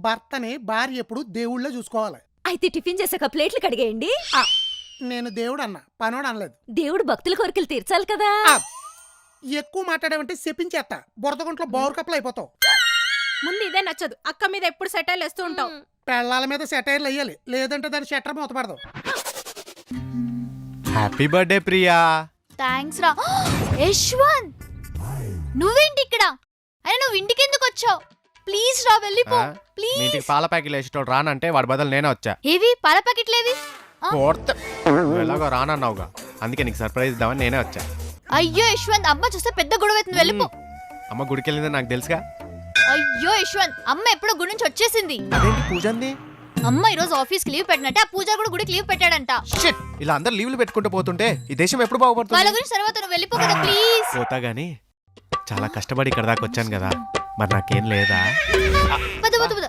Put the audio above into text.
భర్తని భార్య ఎప్పుడు దేవుళ్ళో చూసుకోవాలి. అయితే టిఫిన్ చేసాక ప్లేట్లు కడిగేయండి. నేను దేవుడు అన్నా, పనోడు అనలేదు. దేవుడు భక్తుల కోరికలు తీర్చాలి కదా. ఎక్కువ మాట్లాడావంటే చెప్పించేస్తా, బురదగుంట్లో బౌర్ కప్పులు అయిపోతావు. ముందు ఇదే నచ్చదు, అక్క మీద ఎప్పుడు సెటైల్ వేస్తూ ఉంటావు. పెళ్ళాల మీద సెటైర్లు వేయాలి, లేదంటే దాని షట్టర్ మూతపడదు. Happy birthday Priya. థ్యాంక్స్ రా. యశ్వంత్ నువ్వేంటి ఇక్కడ? అయినా నువ్వు ఇంటికి ఎందుకు వచ్చావు? ప్లీజ్ రా వెళ్ళిపో మీ ప్లీజ్. ఇంటికి పాల ప్యాకెట్లు వేసేటోడు రానంటే వాడి బదులు నేనే వచ్చా. ఏవి పాల ప్యాకెట్లేవి? కోర్త నువ్వు ఎలాగో రానన్నావుగా, అందుకే నీకు సర్ప్రైజ్ ఇద్దామని నేనే వచ్చా. అయ్యో యశ్వంత్, అమ్మ చూస్తే పెద్ద గొడవ అవుతుంది, వెళ్ళిపో. అమ్మ గుడికి వెళ్ళిందని నాకు తెలుసుగా. అయ్యో యశ్వంత్, అమ్మ ఎప్పుడో గుడి నుంచి వచ్చేసింది. అదేంటి పూజ అంది? అమ్మ ఈ రోజు ఆఫీస్ కి లీవ్ పెట్టినట్టే ఆ పూజ కూడా గుడికి లీవ్ పెట్టాడంట. షిట్, ఇలా అందరు లీవ్లు పెట్టుకుంటూ పోతుంటే ఈ దేశం ఎప్పుడు వాళ్ళ బాగుపడుతుంది? గురించి తర్వాత నువ్వు వెళ్ళిపో కదా ప్లీజ్. పోతా గానీ చాలా కష్టపడి ఇక్కడ దాకా వచ్చాను కదా, మరి నాకేం లేదా? పద పద పద.